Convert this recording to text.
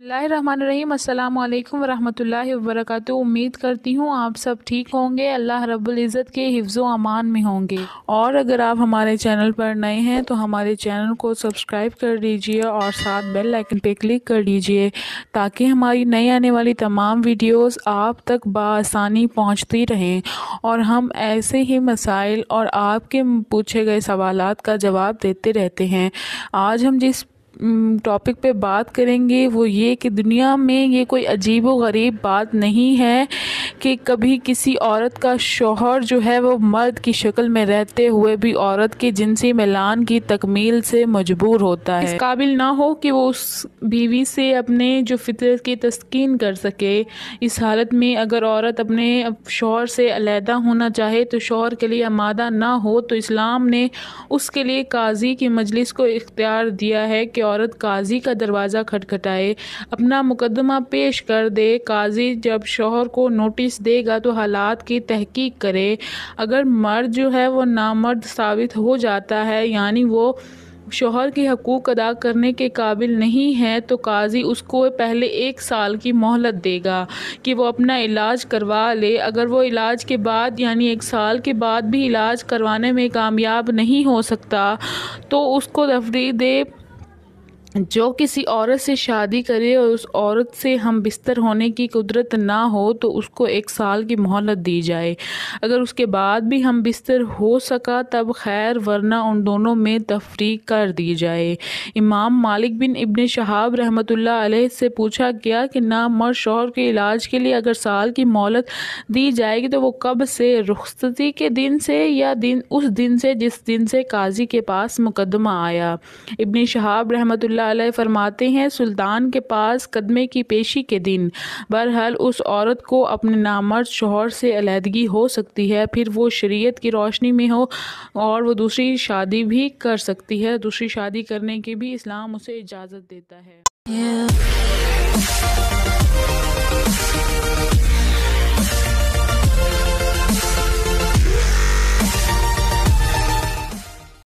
बिस्मिल्लाहिर्रहमानिर्रहीम। अस्सलाम वालेकुम वरहमतुल्लाहि वबरकातुहू। उम्मीद करती हूँ आप सब ठीक होंगे, अल्लाह रब्बुल इज़्ज़त के हिफ्ज़ व अमान में होंगे। और अगर आप हमारे चैनल पर नए हैं तो हमारे चैनल को सब्सक्राइब कर लीजिए और साथ बेल आइकन पे क्लिक कर लीजिए ताकि हमारी नई आने वाली तमाम वीडियोस आप तक बआसानी पहुँचती रहें और हम ऐसे ही मसाइल और आपके पूछे गए सवालात का जवाब देते रहते हैं। आज हम जिस टॉपिक पे बात करेंगे वो ये कि दुनिया में ये कोई अजीब व गरीब बात नहीं है कि कभी किसी औरत का शौहर जो है वो मर्द की शक्ल में रहते हुए भी औरत के जिनसी मिलान की तकमील से मजबूर होता है, इस काबिल ना हो कि वो उस बीवी से अपने जो फितरत की तस्कीन कर सके। इस हालत में अगर औरत अपने शौहर से अलहदा होना चाहे तो शौहर के लिए आमादा ना हो तो इस्लाम ने उसके लिए काजी की मजलिस को इख्तियार दिया है कि औरत काजी का दरवाज़ा खटखटाए, अपना मुकदमा पेश कर दे। काजी जब शौहर को नोटिस देगा तो हालात की तहकीक करे। अगर मर्द जो है वो नामर्द साबित हो जाता है, यानी वो शौहर के हकूक़ अदा करने के काबिल नहीं है, तो काजी उसको पहले 1 साल की मोहलत देगा कि वो अपना इलाज करवा ले। अगर वो इलाज के बाद यानी 1 साल के बाद भी इलाज करवाने में कामयाब नहीं हो सकता तो उसको तफरीह दे। जो किसी औरत से शादी करे और उस औरत से हम बिस्तर होने की कुदरत ना हो तो उसको 1 साल की मोहलत दी जाए। अगर उसके बाद भी हम बिस्तर हो सका तब खैर, वरना उन दोनों में तफरीक कर दी जाए। इमाम मालिक बिन इब्न शहाब रहमतुल्लाह अलैह से पूछा गया कि नामर्द शौहर के इलाज के लिए अगर साल की मोहलत दी जाएगी तो वो कब से, रुखसती के दिन से या उस दिन से जिस दिन से काजी के पास मुकदमा आया। इब्न शहाब रहमतुल्लाह अलैह फरमाते हैं, सुल्तान के पास कदमे की पेशी के दिन। बहरहाल उस औरत को अपने नामर्द शौहर से अलहदगी हो सकती है, फिर वो शरीयत की रोशनी में हो और वो दूसरी शादी भी कर सकती है। दूसरी शादी करने की भी इस्लाम उसे इजाज़त देता है।